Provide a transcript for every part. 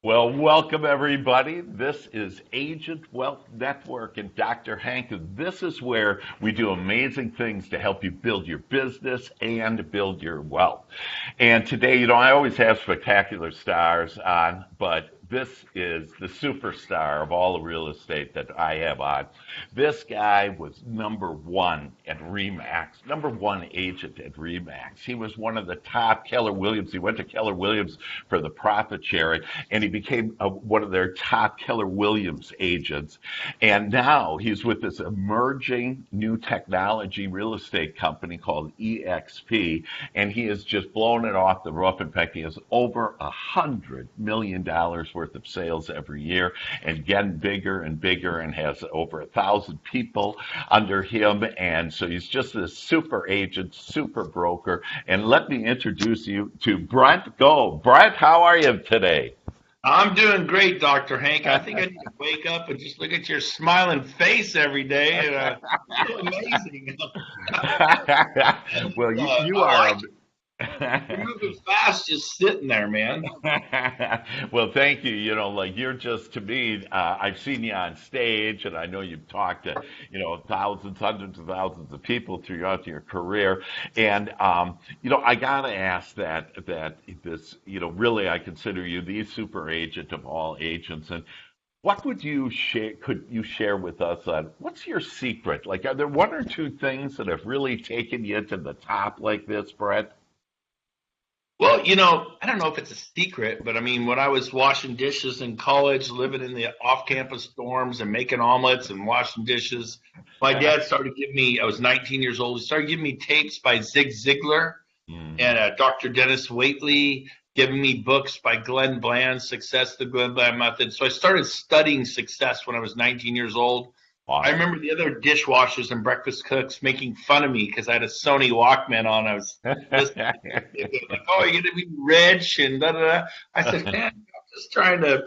Well, welcome everybody. This is Agent Wealth Network and Dr. Hank. And this is where we do amazing things to help you build your business and build your wealth. And today, I always have spectacular stars on, but this is the superstar of all the real estate that I have on. This guy was number one at Remax, number one agent at Remax. He was one of the top Keller Williams. He went to Keller Williams for the profit sharing, and he became one of their top Keller Williams agents. And now he's with this emerging new technology real estate company called EXP, and he has just blown it off the roof. In fact, he has over $100 million worth of sales every year, and getting bigger and bigger, and has over 1,000 people under him. And so he's just a super agent, super broker. And let me introduce you to Brent Gove. Brent, how are you today? I'm doing great, Dr. Hank. I think I need to wake up and just look at your smiling face every day, and you feel amazing. Well, you I are. like you're moving fast, just sitting there, man. Well, thank you. Like you're just to me, I've seen you on stage, and I know you've talked to, thousands, hundreds of thousands of people throughout your career. And, I gotta ask that this, really I consider you the super agent of all agents. And what would you share, could you share with us on what's your secret? Like, are there one or two things that have really taken you to the top like this, Brett? Well, I don't know if it's a secret, but I mean, when I was washing dishes in college, living in the off-campus dorms and making omelets and washing dishes, my dad started giving me, I was 19 years old, he started giving me tapes by Zig Ziglar and Dr. Dennis Waitley, giving me books by Glenn Bland, Success, the Glenn Bland Method. So I started studying success when I was 19 years old. I Awesome. remember the other dishwashers and breakfast cooks making fun of me because I had a Sony Walkman on. I was listening to music, like, "Oh, you're gonna be rich," and da da da. I said, "Man, I'm just trying to."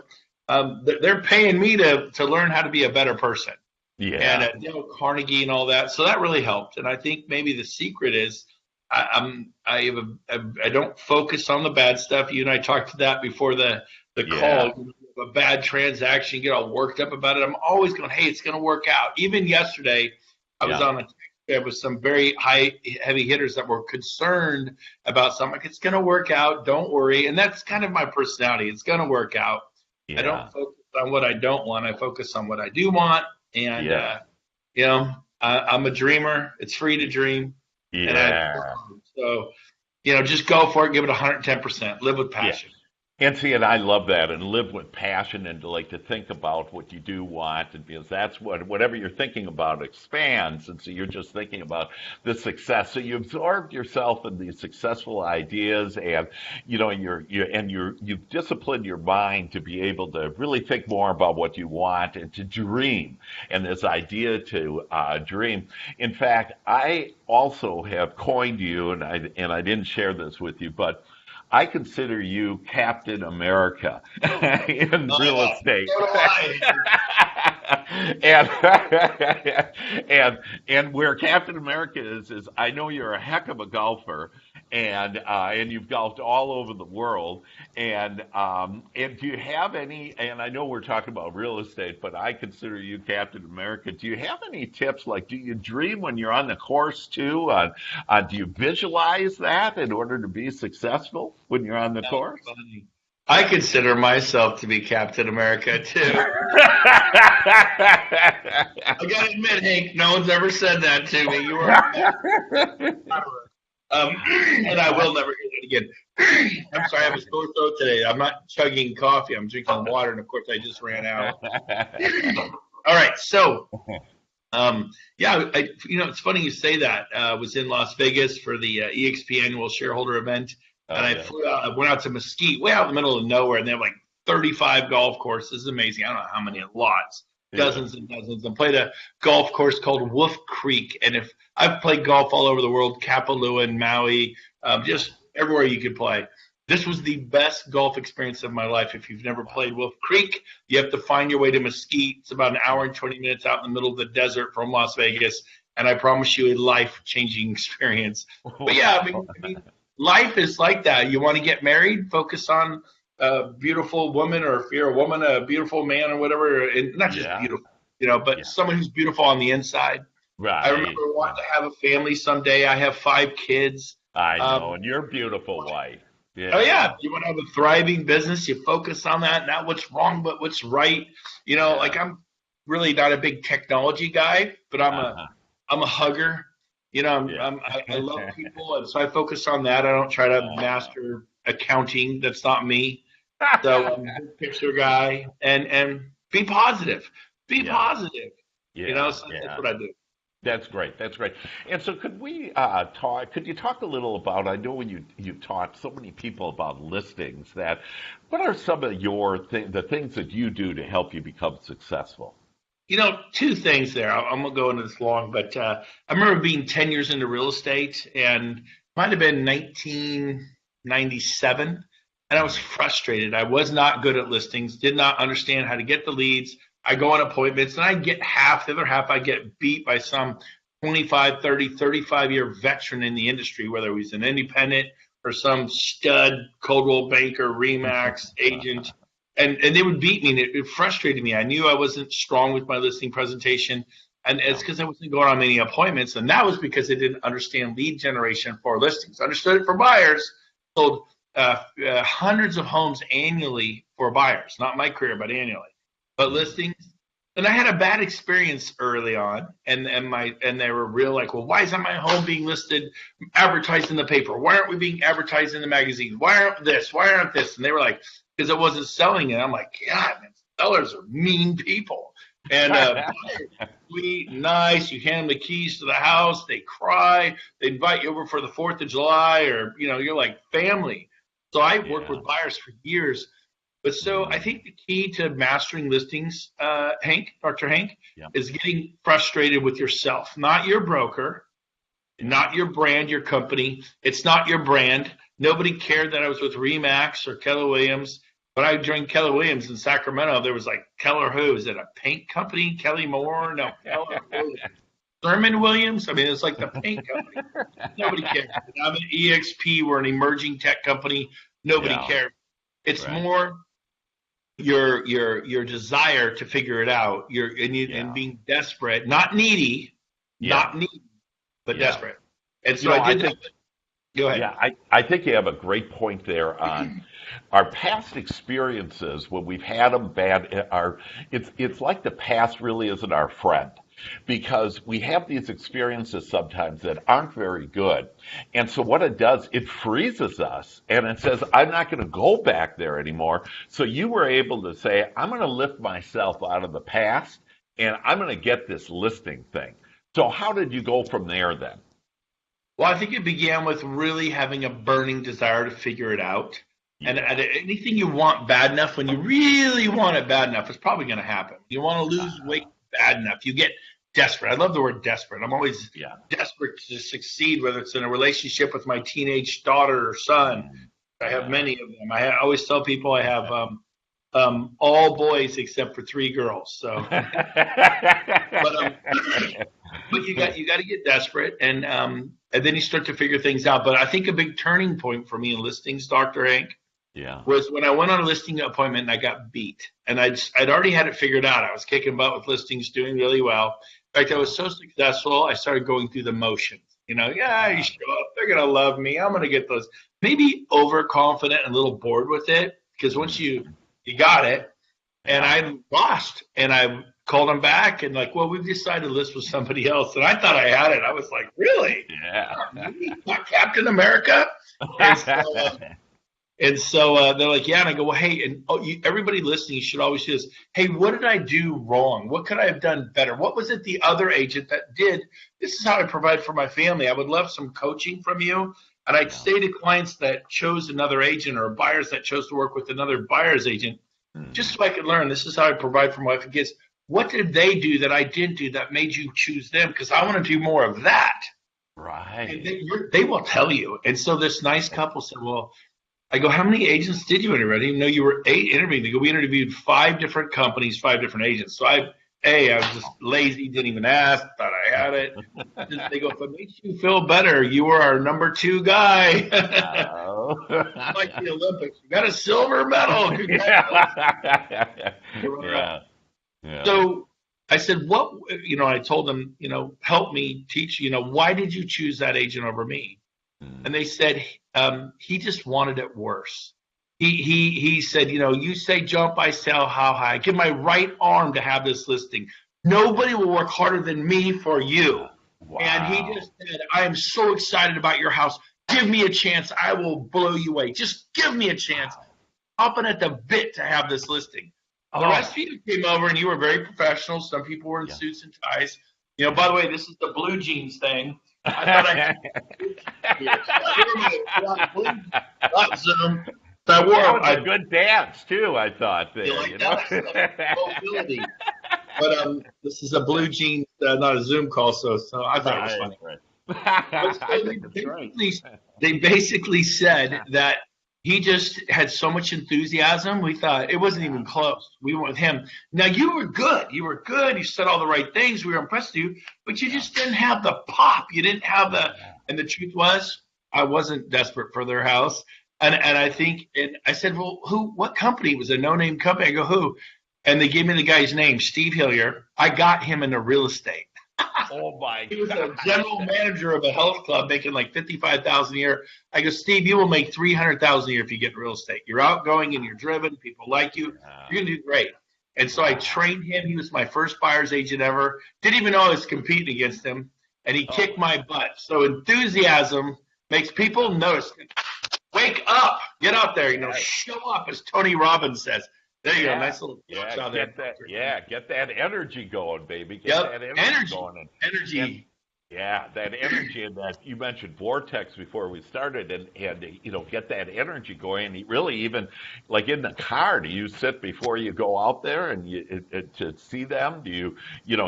They're paying me to learn how to be a better person, and Yeah, Dale Carnegie and all that. So that really helped. And I think maybe the secret is I don't focus on the bad stuff. You and I talked to that before the yeah, call. A bad transaction, get all worked up about it. I'm always going, hey, it's going to work out. Even yesterday, I was yeah, on a there was some very heavy hitters that were concerned about something. Like, it's going to work out. Don't worry. And that's kind of my personality. It's going to work out. I don't yeah, focus on what I don't want. I focus on what I do want. And yeah, I'm a dreamer. It's free to dream, and yeah. so just go for it. Give it 110%. Live with Yeah. passion. And see, and I love that, and live with passion, and to like to think about what you do want, and because that's whatever you're thinking about expands, and so you're just thinking about the success. So you absorbed yourself in these successful ideas, and you've disciplined your mind to be able to really think more about what you want and to dream, and this idea to dream. In fact, I also have coined you, and I didn't share this with you, but I consider you Captain America in real Oh, estate. so do I. and and where Captain America is I know you're a heck of a golfer, and you've golfed all over the world. And do you have any? And I know we're talking about real estate, but I consider you Captain America. Do you have any tips? Like, do you dream when you're on the course too? Do you visualize that in order to be successful when you're on the That's course? funny. I consider myself to be Captain America too. I gotta admit, Hank, no one's ever said that to me. You are and I will never hear that again. I'm sorry, I have a sore throat today. I'm not chugging coffee. I'm drinking water, and of course, I just ran out. All right, so yeah, it's funny you say that. I was in Las Vegas for the EXP annual shareholder event, and Oh I yeah, flew out. I went out to Mesquite, way out in the middle of nowhere, and they have like 35 golf courses. It's amazing. I don't know how many, lots, yeah. dozens and dozens. And played a golf course called Wolf Creek. And if I've played golf all over the world, Kapalua and Maui, just everywhere you could play. This was the best golf experience of my life. If you've never played Wow. Wolf Creek, you have to find your way to Mesquite. It's about an hour and 20 minutes out in the middle of the desert from Las Vegas. And I promise you a life-changing experience. But yeah, I mean, life is like that. You want to get married, focus on a beautiful woman, or if you're a woman, a beautiful man, or whatever, and not just Yeah. beautiful, but Yeah. someone who's beautiful on the inside. I remember Right. wanting to have a family someday. I have 5 kids. I know. Um, And your beautiful wife. oh yeah, Yeah. you want to have a thriving business. You focus on that, not what's wrong, but what's right. Like Yeah. I'm really not a big technology guy, but Uh-huh. I'm a hugger. Yeah. I love people, and so I focus on that. I don't try to Uh, master accounting. That's not me. So I'm a big picture guy, and be positive. Be yeah. positive. Yeah. So that's Yeah. what I do. That's great. That's great. And so, could we talk? Could you talk a little about? I know when you taught so many people about listings. That what are some of the things that you do to help you become successful? Two things there. I'm gonna go into this long, but I remember being 10 years into real estate, and might have been 1997, and I was frustrated. I was not good at listings, did not understand how to get the leads. I go on appointments, and I get half. The other half, I get beat by some 25, 30, 35-year veteran in the industry, whether he was an independent or some stud Coldwell Banker, Remax agent, and they would beat me, and it frustrated me. I knew I wasn't strong with my listing presentation, and it's Yeah. because I wasn't going on many appointments, and that was because I didn't understand lead generation for listings. I understood it for buyers, sold hundreds of homes annually for buyers, not my career, but annually, but Mm. listings. And I had a bad experience early on, and they were real like, well, why isn't my home being listed, advertised in the paper? Why aren't we being advertised in the magazine? Why aren't this? Why aren't this? And they were like, because it wasn't selling it. I'm like, God, man, sellers are mean people. And buyers, sweet, nice. You hand them the keys to the house, they cry. They invite you over for the 4th of July, or you're like family. So I worked Yeah. with buyers for years. But so I Mm. think the key to mastering listings, Dr. Hank, Yeah. is getting frustrated with yourself, not your broker, Yeah. not your brand, your company. It's not your brand. Nobody cared that I was with Remax or Keller Williams. When I joined Keller Williams in Sacramento, there was like, Keller who? Is it a paint company? Kelly Moore? No, Keller who? Sherman Williams? I mean, it's like the paint company. Nobody cared. I'm an EXP. We're an emerging tech company. Nobody Yeah. cared. It's Right. more your desire to figure it out, and Yeah. being desperate, not needy, Yeah. but Yeah. desperate. And so I I did that. think. Go ahead. Yeah, I think you have a great point there on our past experiences when we've had them bad. It's like the past really isn't our friend because we have these experiences sometimes that aren't very good. And so what it does, it freezes us and it says, I'm not going to go back there anymore. So you were able to say, I'm going to lift myself out of the past and I'm going to get this listing thing. So how did you go from there then? Well, I think it began with really having a burning desire to figure it out. And Yeah. anything you want bad enough, when you really want it bad enough, it's probably going to happen. You want to lose weight bad enough, you get desperate. I love the word desperate. I'm always Yeah. desperate to succeed, whether it's in a relationship with my teenage daughter or son. Mm. I have Yeah. many of them. Always tell people I have all boys except for 3 girls. So, but you got to get desperate, and then you start to figure things out. But I think a big turning point for me in listings, Dr. Hank, Yeah. was when I went on a listing appointment and I got beat. And I'd already had it figured out. I was kicking butt with listings, doing really well. In fact, I was so successful, I started going through the motions. Yeah, you show up, they're gonna love me. I'm gonna get those. Maybe overconfident and a little bored with it, because once Mm. you got it, and Yeah. I lost, and I called them back and like, well, we've decided to list with somebody else. And I thought I had it. I was like, really? Yeah. Not Captain America? And so, they're like, yeah. And I go, well, hey, and everybody listening should always do this. Hey, what did I do wrong? What could I have done better? What was it the other agent that did? This is how I provide for my family. I would love some coaching from you. And I'd Yeah. say to clients that chose another agent, or buyers that chose to work with another buyer's agent, just Mm. so I could learn, this is how I provide for my wife and kids. What did they do that I didn't do that made you choose them? Because I want to do more of that. And Right. they will tell you. And so this nice couple said, well, I go, how many agents did you interview? I didn't even know you were interviewing. They go, we interviewed 5 different companies, 5 different agents. So I was just lazy, didn't even ask, thought I had it. They go, if it makes you feel better, you were our number 2 guy. Oh. Like the Olympics. You got a silver medal. Yeah. Yeah. Yeah. So I said, I told them, help me teach, why did you choose that agent over me? And they said, he just wanted it worse. He said, you say jump, I say how high. I give my right arm to have this listing. Nobody will work harder than me for you. Wow. And he just said, I am so excited about your house. Give me a chance. I will blow you away. Just give me a chance. Hopping at the bit to have this listing. The rest of you came over and you were very professional. Some people were in suits and ties. By the way, this is the blue jeans thing. I thought I Zoom. So I wore that was a good dance too. I thought there. You know? Mobility. But this is a blue jeans, not a Zoom call. So I thought it was funny. Right. I think that's right. They basically said that he just had so much enthusiasm. We thought it wasn't even close. We went with him. Now, you were good. You said all the right things. We were impressed with you, but you just didn't have the pop. You didn't have and the truth was, I wasn't desperate for their house. And I think, and I said, well, what company? It was a no-name company. I go, who? And they gave me the guy's name, Steve Hillier. I got him into real estate. Oh my! He was a general manager of a health club, making like $55,000 a year. I go, Steve, you will make $300,000 a year if you get in real estate. You're outgoing and you're driven. People like you. You're gonna do great. And so I trained him. He was my first buyer's agent ever. Didn't even know I was competing against him, and he kicked my butt. So enthusiasm makes people notice. Wake up! Get out there. Show up, as Tony Robbins says. There you go. Nice little out there. Get that energy going, baby. Get that energy going. Energy. That energy, and that you mentioned vortex before we started, and get that energy going. And really, even like in the car, do you sit before you go out there and to see them? Do you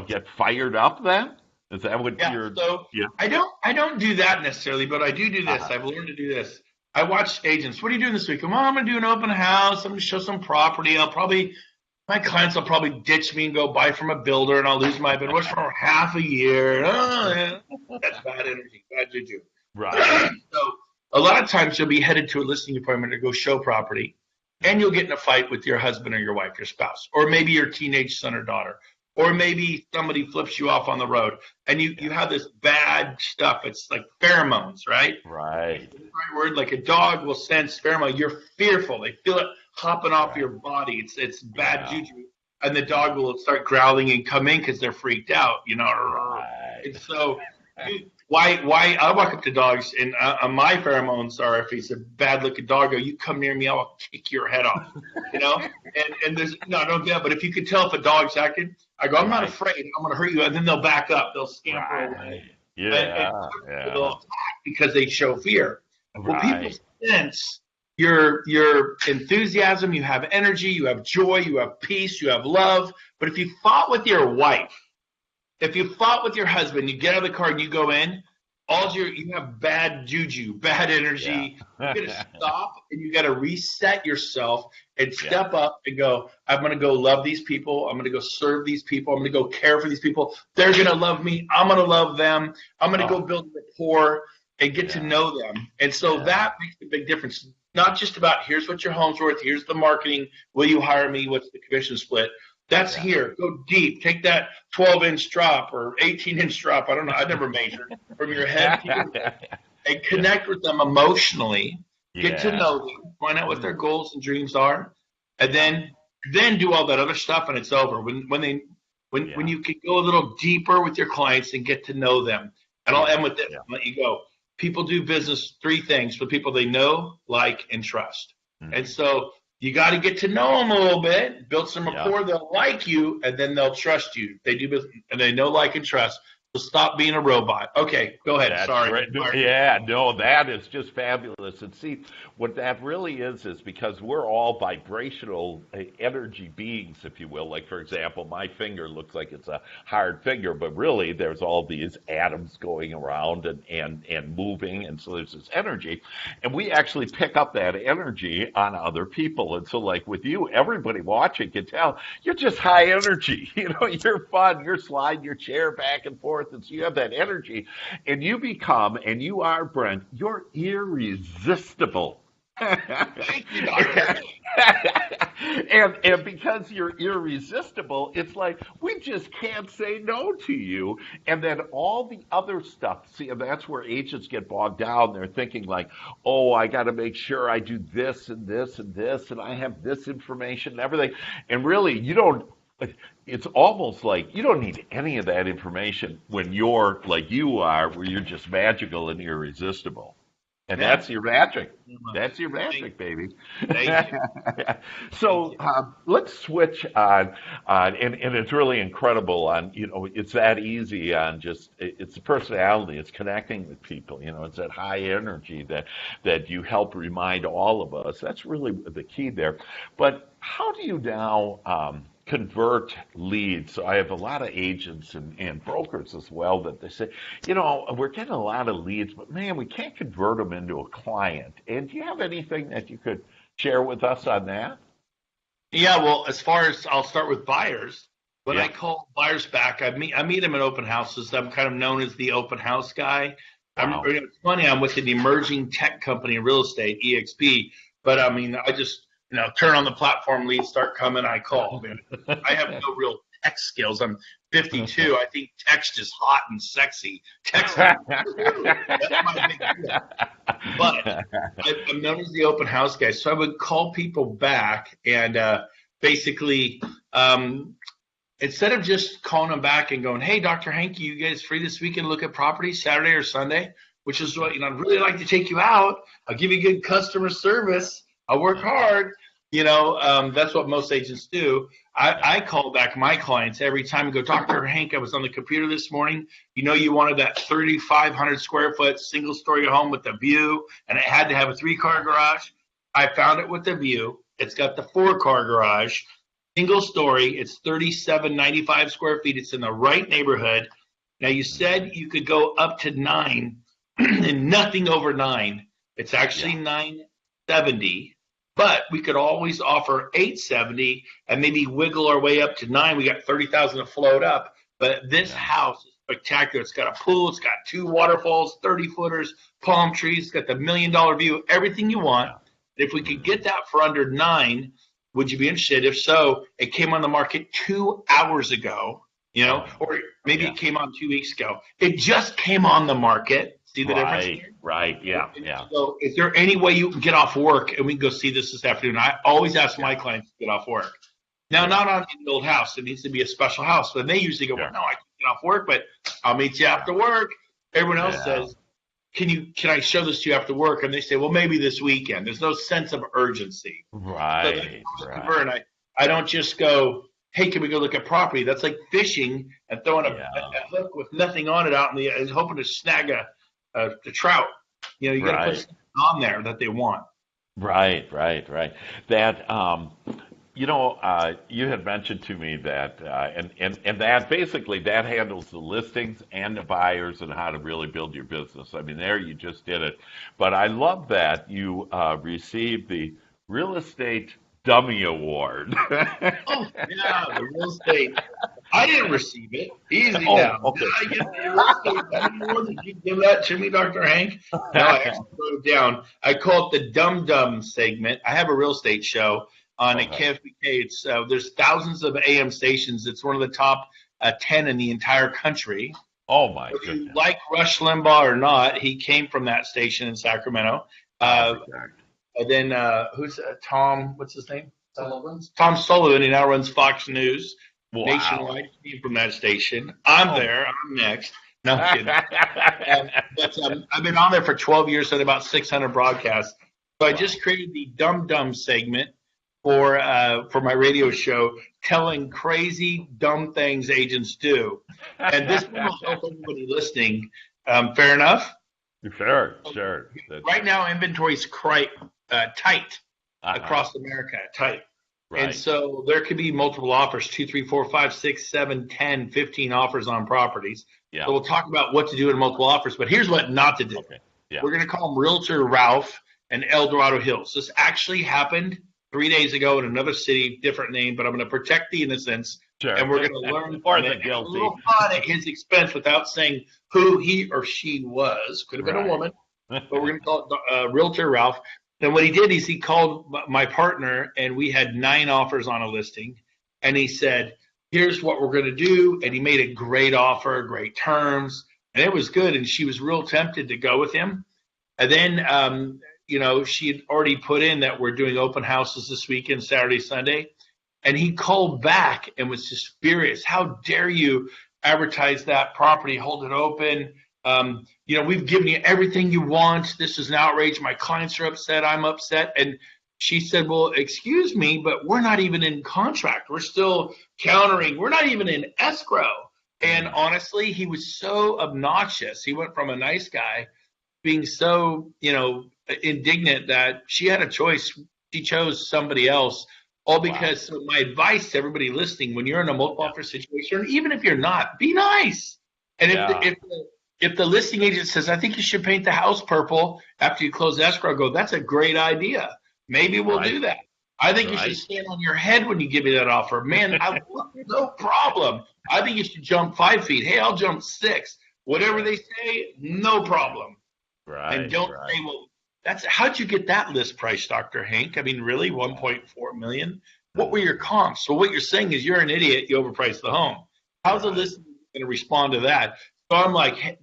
get fired up then? Is that what you're? So I don't do that necessarily, but I do this. I've learned to do this. I watch agents. What are you doing this week? I'm going to do an open house. I'm going to show some property. My clients will probably ditch me and go buy from a builder, and I'll lose my bid for half a year. That's bad energy, bad juju. Right. So a lot of times you'll be headed to a listing appointment to go show property, and you'll get in a fight with your husband or your wife, your spouse, or maybe your teenage son or daughter. Or maybe somebody flips you off on the road, and you have this bad stuff. It's like pheromones, right? Right. The right word. Like a dog will sense pheromone. You're fearful. They feel it hopping off your body. It's bad juju, and the dog will start growling and come in because they're freaked out. Right. And so, why I walk up to dogs, and my pheromones are, if he's a bad looking dog, you come near me, I'll kick your head off. And there's don't do that. But if you can tell if a dog's acting, I go, I'm not afraid. I'm going to hurt you, and then they'll back up. They'll scamper away. And they'll attack because they show fear. Well, people sense your enthusiasm. You have energy. You have joy. You have peace. You have love. But if you fought with your wife, if you fought with your husband, you get out of the car and you go in, you have bad juju, bad energy. You got to stop and you got to reset yourself and step up and go, I'm going to go love these people. I'm going to go serve these people. I'm going to go care for these people. They're going to love me. I'm going to love them. I'm going to go build rapport and get to know them. And so that makes a big difference. Not just about here's what your home's worth. Here's the marketing. Will you hire me? What's the commission split? That's here. Go deep. Take that 12-inch drop or 18-inch drop. I don't know. I never measured from your head to your head, and connect with them emotionally. Get to know them. Find out what their goals and dreams are, and then do all that other stuff, and it's over. When you can go a little deeper with your clients and get to know them. And I'll end with this. I'll let you go. People do business 3 things with people they know, like, and trust. And so you got to get to know them a little bit, build some rapport. They'll like you, and then they'll trust you. They do business, and they know, like, and trust. So stop being a robot. Okay, go ahead. Sorry. Right. Yeah, no, that is just fabulous. And see, what that really is because we're all vibrational energy beings, if you will. Like, for example, my finger looks like it's a hard finger, but really there's all these atoms going around and moving, and so there's this energy. And we actually pick up that energy on other people. And so, like with you, everybody watching can tell you're just high energy. You're fun. You're sliding your chair back and forth. forth. And so you have that energy, and you become, and you are, Brent, you're irresistible. Thank you, doctor. And because you're irresistible, it's like we just can't say no to you. And then all the other stuff, see, and that's where agents get bogged down. They're thinking like, oh, I got to make sure I do this and this and this, and I have this information and everything. And really, you don't. It's almost like you don't need any of that information when you're like you are, where you're just magical and irresistible. And Yeah. that's your magic. That's your magic, baby. Thank you. Thank So you. let's switch and it's really incredible on, it's that easy on just, it's the personality, it's connecting with people, it's that high energy that you help remind all of us. That's really the key there. But how do you now convert leads? So I have a lot of agents and brokers as well that they say, we're getting a lot of leads, but man, we can't convert them into a client. And do you have anything that you could share with us on that? Yeah, well, as far as I'll start with buyers, when I Yeah. call buyers back, I meet them at open houses. I'm kind of known as the open house guy. Wow. It's funny, I'm with an emerging tech company in real estate, EXP, but I mean, I just turn on the platform, leads start coming, I call. Man, I have no real tech skills. I'm 52. I think text is hot and sexy. Text, that's my big deal. But I'm known as the open house guy, so I would call people back and basically, instead of just calling them back and going, "Hey, Dr. Hanky, you guys free this weekend to look at properties Saturday or Sunday?" Which is what I'd really like to take you out. I'll give you good customer service. I'll work hard. That's what most agents do. I call back my clients every time and go, "Dr. Hank, I was on the computer this morning. You wanted that 3,500 square foot single story home with the view, and it had to have a 3-car garage. I found it with the view. It's got the 4-car garage, single story. It's 3,795 square feet. It's in the right neighborhood. Now, you said you could go up to 9 and nothing over 9. It's actually Yeah. 970. But we could always offer 870 and maybe wiggle our way up to 9. We got 30,000 to float up. But this Yeah. house is spectacular. It's got a pool. It's got 2 waterfalls, 30 footers, palm trees. It's got the $1 million view, everything you want. If we could get that for under 9, would you be interested? If so, it came on the market 2 hours ago, or maybe Yeah. it came on 2 weeks ago. It just came on the market. See the difference? Right. Yeah. Yeah. So is there any way you can get off work and we can go see this afternoon? I always ask my clients to get off work. Now, Yeah. not on an old house. It needs to be a special house. But they usually go, Sure. "Well, no, I can't get off work, but I'll meet you after work." Everyone else Yeah. says, can I show this to you after work? And they say, "Well, maybe this weekend." There's no sense of urgency. So that's Right. how I Right. convert. I don't just go, "Hey, can we go look at property?" That's like fishing and throwing a hook with nothing on it out in the and hoping to snag a trout. You got to put Right. something on there that they want. Right. That you had mentioned to me that, and that basically that handles the listings and the buyers and how to really build your business. I mean, there you just did it. But I love that you received the Real Estate Dummy Award. Oh, yeah, the real estate. I didn't receive it. Easy Oh, now. okay. Did I get the real estate award? Did you give that to me, Dr. Hank? No, I actually wrote it down. I call it the Dum Dum segment. I have a real estate show on at Okay. KFBK. There's thousands of AM stations. It's one of the top 10 in the entire country. Oh my If you goodness. like Rush Limbaugh or not, he came from that station in Sacramento. Okay. And then who's Tom? What's his name? Tom Sullivan. He now runs Fox News Wow. nationwide. Came from that station. I'm there. I'm next. No I'm kidding. I've been on there for 12 years, done about 600 broadcasts. So I just created the Dum Dum segment for my radio show, telling crazy dumb things agents do. And this one will help everybody listening. Fair enough. Sure. Right now, inventory is quite tight Uh-huh. across America. Tight. Right. And so there could be multiple offers, 2, 3, 4, 5, 6, 7, 10, 15 offers on properties. Yeah. So we'll talk about what to do in multiple offers, but here's what not to do. Okay. Yeah. We're going to call them Realtor Ralph and El Dorado Hills. This actually happened 3 days ago in another city, different name, but I'm going to protect the innocents, Sure. and we're going to learn Or from the it. Have a guilty. little fun at his expense without saying who he or she was. Could have been a Right. woman, but we're going to call it Realtor Ralph. And what he did is he called my partner, and we had 9 offers on a listing. And he said, here's what we're going to do. And he made a great offer, great terms, and it was good. And she was real tempted to go with him. And then, she had already put in that we're doing open houses this weekend, Saturday, Sunday. And he called back and was just furious. How dare you advertise that property, hold it open? We've given you everything you want. This is an outrage. My clients are upset. I'm upset. And she said, well, excuse me, but we're not even in contract. We're still countering. We're not even in escrow. And honestly, he was so obnoxious. He went from a nice guy being so, indignant that she had a choice. She chose somebody else. All because So my advice to everybody listening, when you're in a multiple offer situation, or even if you're not, be nice. And if the listing agent says, I think you should paint the house purple after you close escrow, go, that's a great idea. Maybe we'll do that. I think you should stand on your head when you give me that offer. Man, no problem. I think you should jump 5 feet. Hey, I'll jump 6. Whatever they say, no problem. Right. And don't say, well, how'd you get that list price, Dr. Hank? I mean, really, 1.4 million? What were your comps? So what you're saying is you're an idiot. You overpriced the home. How's the listener going to respond to that? So I'm like,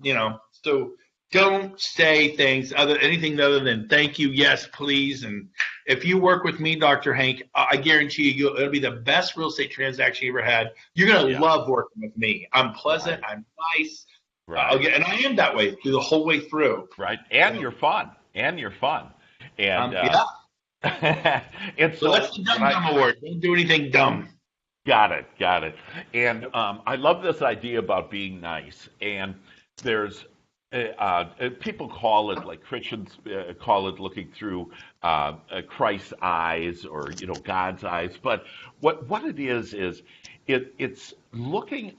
so don't say anything other than thank you, yes, please. And if you work with me, Dr. Hank, I guarantee you, it'll be the best real estate transaction you ever had. You're going to love working with me. I'm pleasant. I'm nice. Right. And I am that way through the whole way through. Right. And you're fun. And and so that's the dumb award. Don't do anything dumb. Got it. And I love this idea about being nice. And there's people call it, like Christians call it, looking through Christ's eyes or God's eyes. But what it is it's looking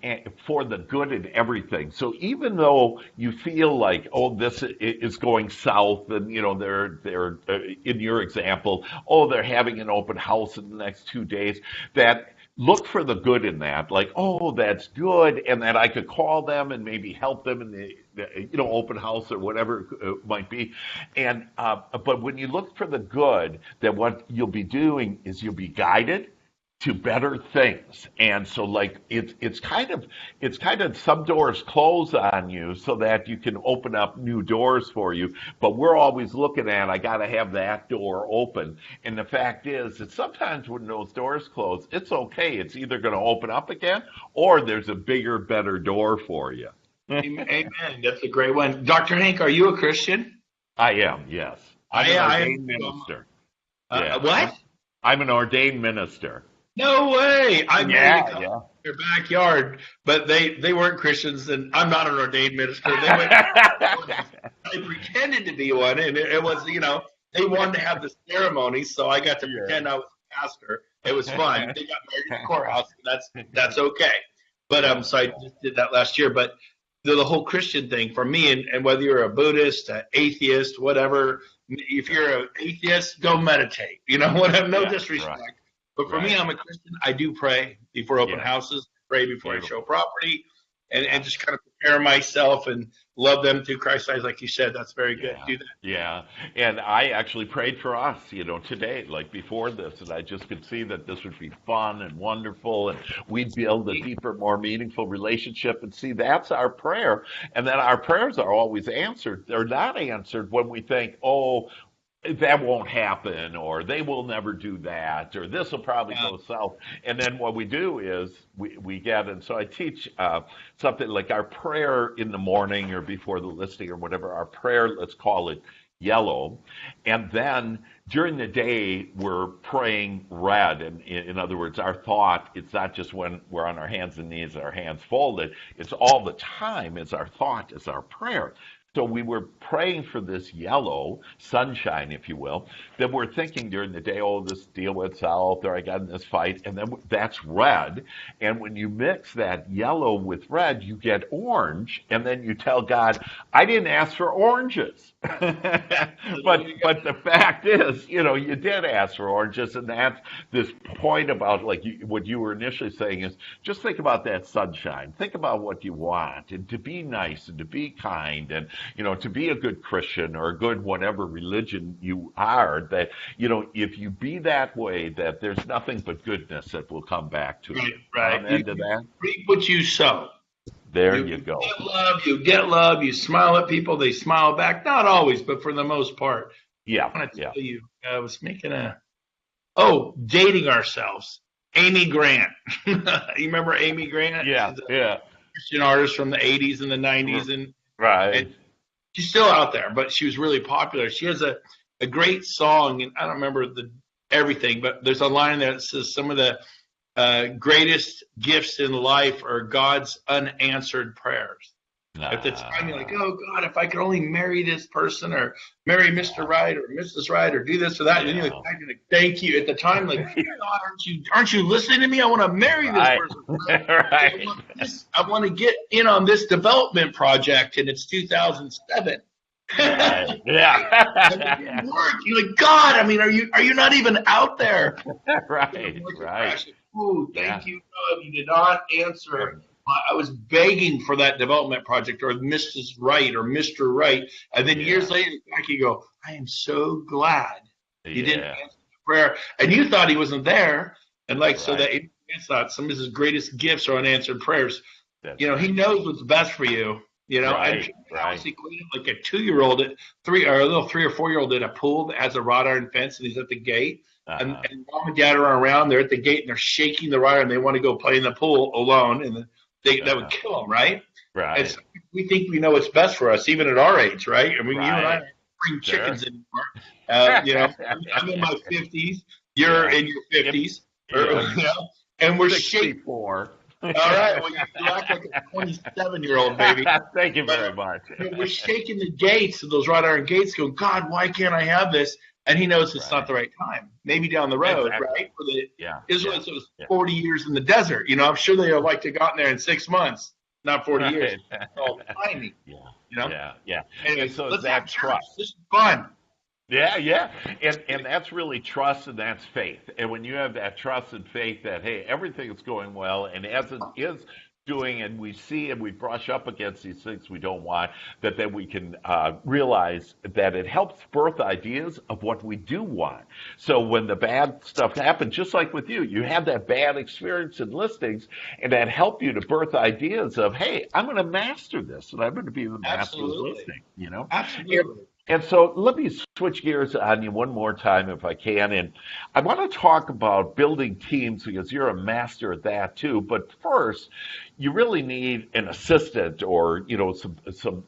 for the good in everything. So even though you feel like, oh, this is going south, and they're in your example, oh, they're having an open house in the next 2 days, that look for the good in that. Like, oh, that's good, and that I could call them and maybe help them in the open house or whatever it might be. And but when you look for the good, that what you'll be doing is you'll be guided to better things. And so, like, it's kind of some doors close on you so that you can open up new doors for you. But we're always looking at, I got to have that door open. And the fact is that sometimes when those doors close, it's okay. It's either going to open up again or there's a bigger, better door for you. Amen. That's a great one. Dr. Hank, are you a Christian? I am, yes. I'm an ordained minister. What? I'm an ordained minister. No way! I made their backyard, but they weren't Christians, and I'm not an ordained minister. I pretended to be one, and it was, they wanted to have the ceremony, so I got to pretend I was a pastor. It was fun. They got married in the courthouse, and that's okay. But so I just did that last year. But the whole Christian thing for me, and whether you're a Buddhist, an atheist, whatever, if you're an atheist, go meditate. No disrespect. Right. But for me, I'm a Christian. I do pray before open houses, pray before I show property, and just kind of prepare myself and love them through Christ's eyes, like you said. That's very good. Do that. Yeah. And I actually prayed for us, today, like before this, and I just could see that this would be fun and wonderful, and we'd build a deeper, more meaningful relationship. And see, that's our prayer. And then our prayers are always answered. They're not answered when we think, oh, that won't happen, or they will never do that, or this will probably go south. And then what we do is we get, and so I teach something like our prayer in the morning or before the listing or whatever, our prayer, let's call it yellow. And then during the day, we're praying red. And in other words, our thought, it's not just when we're on our hands and knees, our hands folded. It's all the time. It's our thought, it's our prayer. So we were praying for this yellow sunshine, if you will, that we're thinking during the day, oh, this deal went south, or I got in this fight, and then that's red. And when you mix that yellow with red, you get orange, and then you tell God, I didn't ask for oranges. But the fact is, you did ask for oranges, and that's this point about what you were initially saying is just think about that sunshine. Think about what you want, and to be nice and to be kind and to be a good Christian or a good whatever religion you are, that, if you be that way, that there's nothing but goodness that will come back to you. Right. Amen to that. Reap what you sow. There you go. Get love, you smile at people, they smile back. Not always, but for the most part. Yeah. I want to tell you, I was making dating ourselves. Amy Grant. You remember Amy Grant? Yeah, yeah. Christian artist from the 80s and the 90s. And she's still out there, but she was really popular. She has a great song, and I don't remember everything, but there's a line there that says some of the greatest gifts in life are God's unanswered prayers. At the time, you're like, oh, God, if I could only marry this person or marry Mr. Right or Mrs. Right or do this or that. And then you're like, thank you. At the time, like, God, aren't you listening to me? I want to marry this person. Right. I want to get in on this development project, and it's 2007. Right. Yeah. You're like, God, I mean, are you not even out there? Right. Oh, thank you, God. You did not answer. I was begging for that development project or Mrs. Right or Mr. Right. And then years later, back you go, I am so glad you didn't answer the prayer. And you thought he wasn't there. And so that it's not some of his greatest gifts are unanswered prayers. He knows what's best for you. And obviously, like a 2-year-old, a little 3 or 4-year-old at a pool that has a wrought iron fence and he's at the gate. And mom and dad are around. They're at the gate and they're shaking the wire and they want to go play in the pool alone. And that would kill them, right? Right. And so we think we know what's best for us, even at our age, right? I mean, you and I don't bring chickens anymore. I'm in my 50s. You're in your 50s. And we're shaking. All right. Well, you act like a 27-year-old, baby. Thank you very much. We're shaking the gates of those wrought iron gates going, God, why can't I have this? And he knows it's not the right time. Maybe down the road, right? For the Israelites, it was 40 years in the desert. I'm sure they would like to have gotten there in 6 months, not 40 years. It's all timing. Yeah. Anyway, so let's that's trust. This is fun. Yeah. And that's really trust and that's faith. And when you have that trust and faith that, hey, everything is going well, and as it is doing, and we see and we brush up against these things we don't want, that then we can realize that it helps birth ideas of what we do want. So when the bad stuff happens, just like with you, you had that bad experience in listings, and that helped you to birth ideas of, hey, I'm going to master this, and I'm going to be the master of listing. Absolutely. And so let me switch gears on you one more time if I can. And I want to talk about building teams because you're a master at that too. But first, you really need an assistant or, some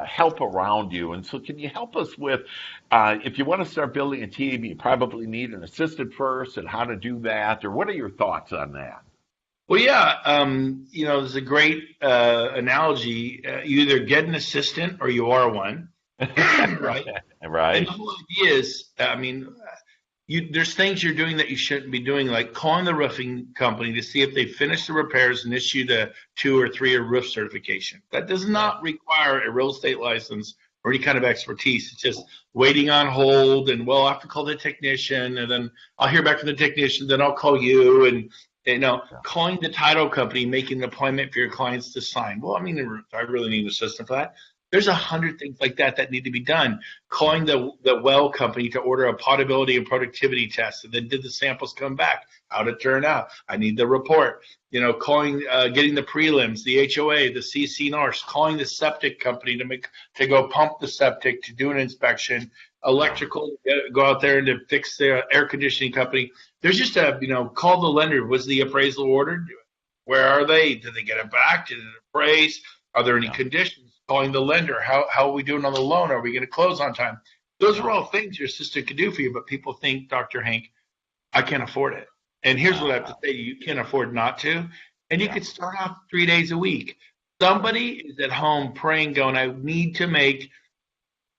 help around you. And so can you help us with, if you want to start building a team, you probably need an assistant first and how to do that, or what are your thoughts on that? Well, there's a great analogy. You either get an assistant or you are one. Right. And the whole idea is, there's things you're doing that you shouldn't be doing, like calling the roofing company to see if they finished the repairs and issued a 2 or 3 year roof certification. That does not require a real estate license or any kind of expertise. It's just waiting on hold, and I have to call the technician, and then I'll hear back from the technician, then I'll call you, and calling the title company, making an appointment for your clients to sign. Well, I really need an assistant for that. There's 100 things like that need to be done. Calling the well company to order a potability and productivity test, and then did the samples come back? How'd it turn out? I need the report. Calling, getting the prelims, the HOA, the CC/NARS, calling the septic company to go pump the septic, to do an inspection, electrical, go out there and to fix the air conditioning company. There's just call the lender. Was the appraisal ordered? Where are they? Did they get it back? Did it appraise? Are there any conditions? Calling the lender, how are we doing on the loan? Are we going to close on time? Those are all things your assistant can do for you, but people think, Dr. Hank, I can't afford it. And here's what I have to say. You can't afford not to. And you could start off 3 days a week. Somebody is at home praying, going, I need to make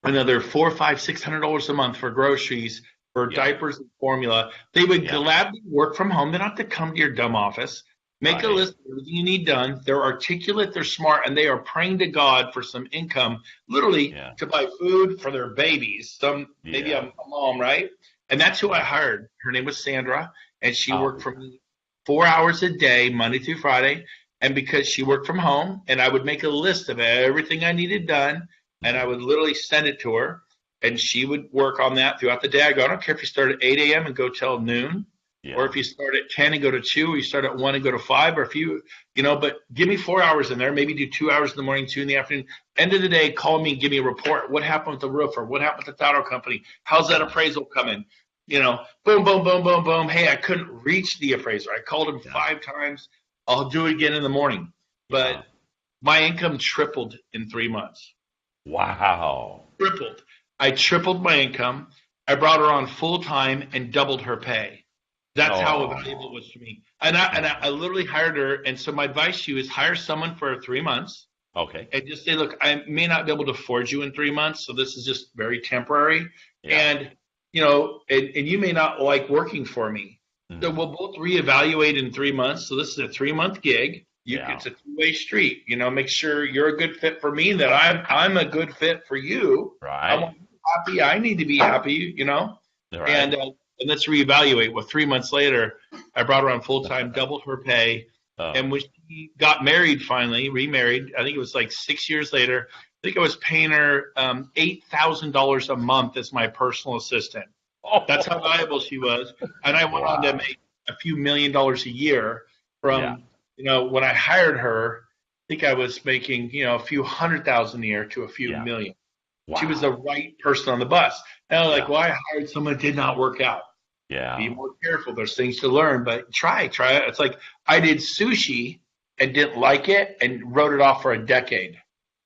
another $400, $500, $600 a month for groceries, for Yeah. diapers and formula. They would Yeah. gladly work from home. They don't have to come to your dumb office. Make a Right. list of everything you need done. They're articulate, they're smart, and they are praying to God for some income, literally Yeah. to buy food for their babies. Maybe Yeah. a mom, right? And that's who I Yeah. hired. Her name was Sandra, and she Oh, worked for me 4 hours a day, Monday through Friday. And because she worked from home, and I would make a list of everything I needed done, and I mhm. would literally send it to her, and she would work on that throughout the day. I go, I don't care if you start at 8 a.m. and go till noon, or Yeah. if you start at 10 and go to 2, or you start at 1 and go to 5, or if but give me 4 hours in there, maybe do 2 hours in the morning, 2 in the afternoon. End of the day, call me and give me a report. What happened with the roofer? What happened with the title company? How's that appraisal coming? Boom, boom, boom, boom, boom. Hey, I couldn't reach the appraiser. I called him Yeah. 5 times. I'll do it again in the morning. But Yeah. my income tripled in 3 months. Wow. Tripled. I tripled my income. I brought her on full time and doubled her pay. That's how valuable it Oh. was to me. And I literally hired her. And so my advice to you is hire someone for 3 months Okay. and just say, look, I may not be able to afford you in 3 months, so this is just very temporary. Yeah. And and you may not like working for me. So Mhm. we'll both reevaluate in 3 months. So this is a 3 month gig. Yeah. It's a two-way street. Make sure you're a good fit for me, and that I'm a good fit for you. I Right. want you happy. I need to be happy. Right. And let's reevaluate. Well, 3 months later, I brought her on full time, doubled her pay, Oh. and when she got married, finally remarried, I think it was like 6 years later. I think I was paying her $8,000 a month as my personal assistant. That's how valuable she was. And I went on to Wow. make a few $1 million a year Yeah. from, when I hired her. I think I was making, a few 100,000 a year to a few Yeah. million. She was the Wow. right person on the bus. And I was like, Yeah. well, I hired someone that did not work out. Be Yeah. more careful. There's things to learn, but try it. It's like I did sushi and didn't like it and wrote it off for a decade.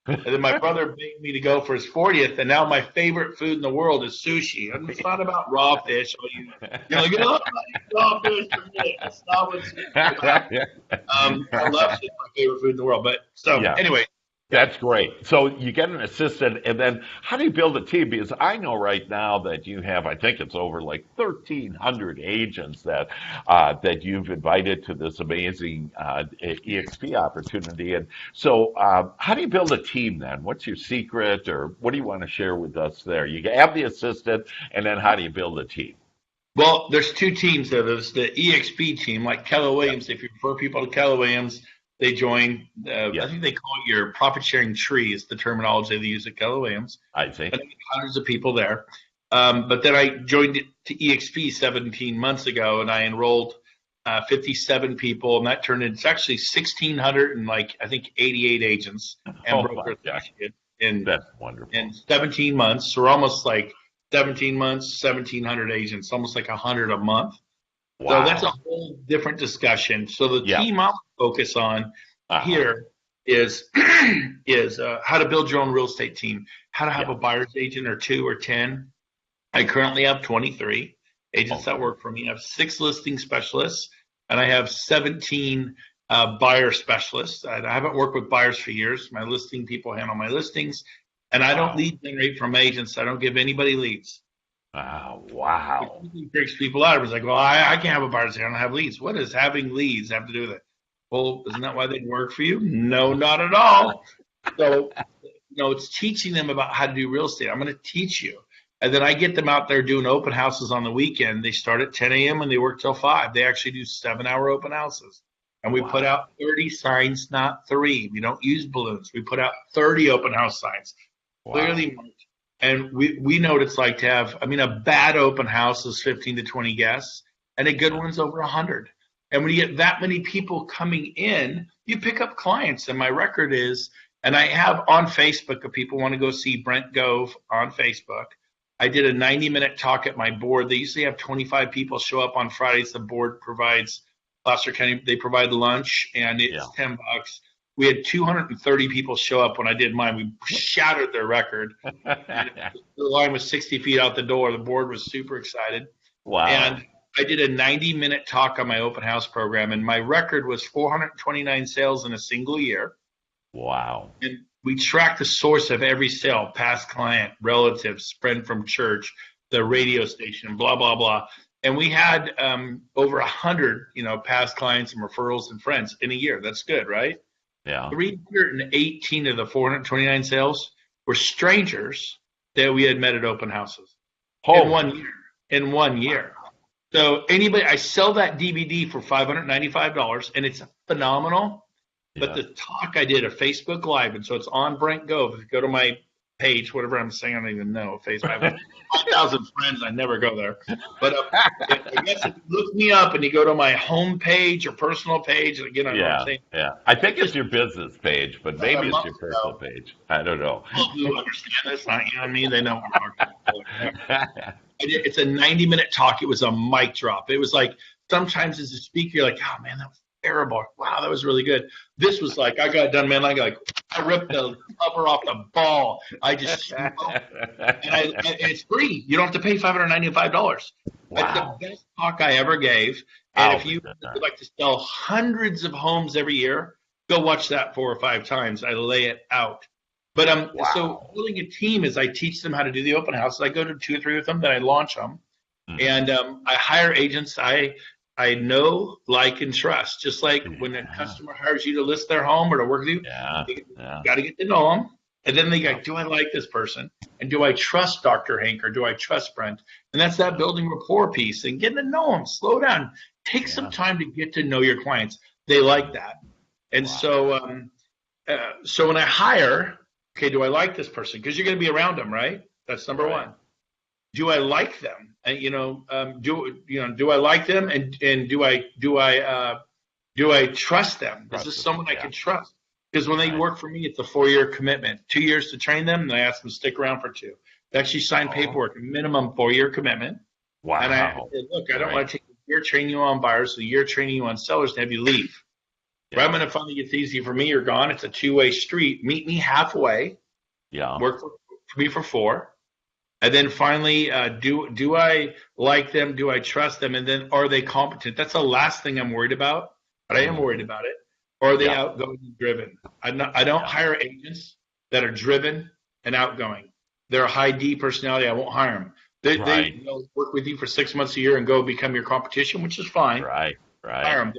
And then my brother begged me to go for his 40th, and now my favorite food in the world is sushi. And it's not about raw fish. Or you love raw fish for me. That's not what sushi is about. I love it. It's my favorite food in the world. But so Yeah. anyway, yeah. That's great. So you get an assistant, and then how do you build a team? Because I know right now that you have, I think it's over like 1,300 agents that you've invited to this amazing EXP opportunity. And so, how do you build a team then? What's your secret, or what do you want to share with us there? You have the assistant, and then how do you build a team? Well, there's two teams there. There's the EXP team, like Keller Yeah. Williams. If you refer people to Keller Williams, they join. I Yes, think they call it your profit sharing tree is the terminology they use at Keller Williams. I see. And hundreds of people there. But then I joined to EXP 17 months ago, and I enrolled 57 people, and that turned into actually 1,600 and I think 88 agents and Oh my brokers gosh, in that's wonderful. 17 months. So we're almost like 17 months, 1,700 agents, almost like 100 a month. So that's a Wow. whole different discussion. So the Yeah. team I'll focus on Uh-huh. here is is how to build your own real estate team, how to have Yeah. a buyer's agent or two or 10. I currently have 23 agents that Okay. work for me. I have 6 listing specialists, and I have 17 buyer specialists. I haven't worked with buyers for years. My listing people handle my listings, and I don't Wow. lead generate from agents. I don't give anybody leads. Which Wow. usually freaks people out. It's like, well, I can't have a buyer's agent. I don't have leads. What does having leads have to do with it? Well, isn't that why they work for you? No, not at all. So, it's teaching them about how to do real estate. I'm going to teach you. And then I get them out there doing open houses on the weekend. They start at 10 a.m. and they work till 5. They actually do 7-hour open houses. And we put Wow. out 30 signs, not 3. We don't use balloons. We put out 30 open house signs, Wow. clearly marked. And we know what it's like to have, a bad open house is 15 to 20 guests, and a good Yeah. one's over 100. And when you get that many people coming in, you pick up clients. And my record is, and I have on Facebook, if people want to go see Brent Gove on Facebook, I did a 90-minute talk at my board. They usually have 25 people show up on Fridays. The board provides Placer County, they provide lunch, and Yeah. it's $10. We had 230 people show up when I did mine. We shattered their record. The line was 60 feet out the door. The board was super excited. Wow. And I did a 90-minute talk on my open house program, and my record was 429 sales in a single year. Wow. And we track the source of every sale, past client, relatives, friend from church, the radio station, blah, blah, blah. And we had over 100, past clients and referrals and friends in a year. That's good, right? Yeah. 318 of the 429 sales were strangers that we had met at open houses in Holy. 1 year. In 1 year. So I sell that DVD for $595, and it's phenomenal. But Yeah. the talk I did a Facebook Live, and so it's on Brent Gove. If you go to my page, whatever I'm saying, I don't even know. Facebook, I have 5,000 friends. I never go there. But I guess if you look me up and you go to my home page or personal page, again, I know what I'm Yeah. saying. Yeah. I think it's your business page, but A maybe it's month your personal ago, page. I don't know. people who understand this, not you and me, they know what I'm talking about. It's a 90-minute talk. It was a mic drop. It was like sometimes as a speaker, you're like, oh man, that was terrible. Wow, that was really good. This was like, I got done, man. I ripped the cover off the ball. I just smoked. And it's free. You don't have to pay $595. Wow. It's the best talk I ever gave. And if you would like to sell hundreds of homes every year, go watch that 4 or 5 times. I lay it out. But so building a team is I teach them how to do the open houses. I go to 2 or 3 with them, then I launch them, and I hire agents I know, like, and trust. Just like when a customer hires you to list their home or to work with you, you got to get to know them, and then they go, do I like this person, and do I trust Dr. Hank, or do I trust Brent? And that's that building rapport piece and getting to know them. Slow down, take some time to get to know your clients. They like that, and so when I hire. Okay, do I like this person? Because you're going to be around them, right? That's number one. Do I like them? And do I like them? And do I trust them? Is this someone I can trust? Because when they work for me, it's a 4-year commitment. 2 years to train them, and I ask them to stick around for 2. They actually sign paperwork, a minimum 4-year commitment. Wow. And I said, look, I don't want to take a year training you on buyers, a year training you on sellers to have you leave. Right when it finally gets easy for me, you're gone. It's a 2-way street. Meet me halfway. Yeah. Work for me for 4. And then finally, do I like them? Do I trust them? And then are they competent? That's the last thing I'm worried about, but I am worried about it. Or are they outgoing and driven? I don't hire agents that are driven and outgoing. They're a high D personality. I won't hire them. They'll work with you for 6 months a year and go become your competition, which is fine. Right. Hire them.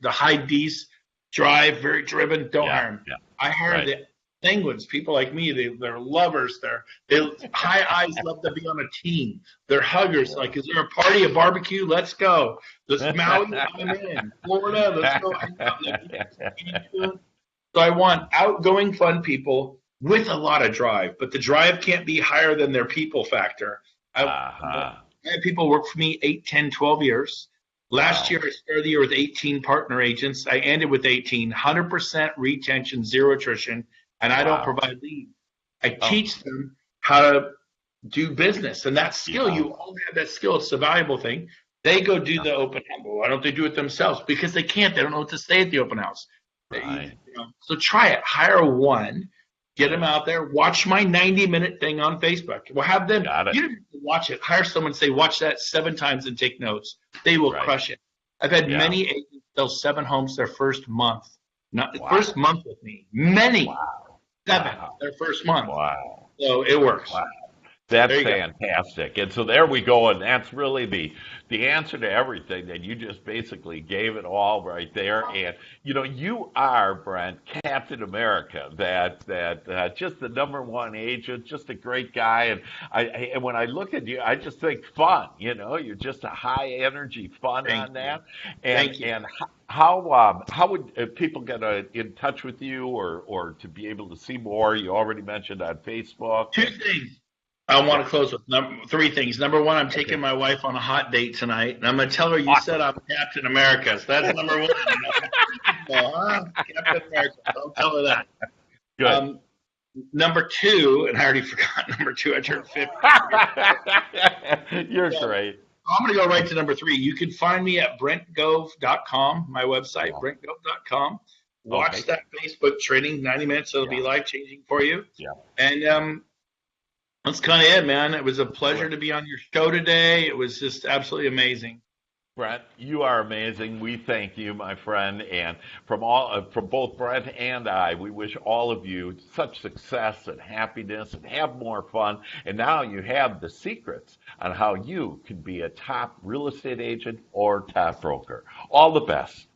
The high D's drive, very driven. Don't hire them. Yeah. I hire the sanguines, people like me. They're lovers. They high I's love to be on a team. They're huggers. Like, is there a party, a barbecue? Let's go. This Maui, I'm in. Florida, let's go hang out. So I want outgoing, fun people with a lot of drive, but the drive can't be higher than their people factor. I had people work for me 8, 10, 12 years. Last year, I started the year with 18 partner agents. I ended with 18, 100% retention, 0 attrition, and I don't provide leads. I teach them how to do business, and that skill, you all have that skill. It's a valuable thing. They go do the open house. Why don't they do it themselves? Because they can't. They don't know what to say at the open house. So try it. Hire one. Get them out there. Watch my 90-minute thing on Facebook. We'll have them. You don't have to watch it. Hire someone, say, watch that 7 times and take notes. They will crush it. I've had many agents sell 7 homes their first month. First month with me. Many. 7 their first month. Wow. So it works. Wow. That's fantastic. And so there we go. And that's really the answer to everything that you just basically gave it all right there. And, you are, Brent, Captain America, that just the #1 agent, just a great guy. And when I look at you, I just think fun, you're just a high energy fun on that. And how would people get in touch with you or to be able to see more? You already mentioned on Facebook. 2 things. I want to close with 3 things. Number 1, I'm taking my wife on a hot date tonight, and I'm going to tell her you said I'm Captain America. So that's number 1. Captain America. Don't tell her that. Good. Number 2, and I already forgot number 2. I turned 50. You're great. I'm going to go right to number 3. You can find me at brentgove.com, my website, brentgove.com. Watch that Facebook training, 90 minutes. It'll be life-changing for you. Yeah. And that's kind of it, man. It was a pleasure to be on your show today. It was just absolutely amazing. Brent, you are amazing. We thank you, my friend, and from both Brent and I, we wish all of you such success and happiness and have more fun. And now you have the secrets on how you can be a top real estate agent or top broker. All the best.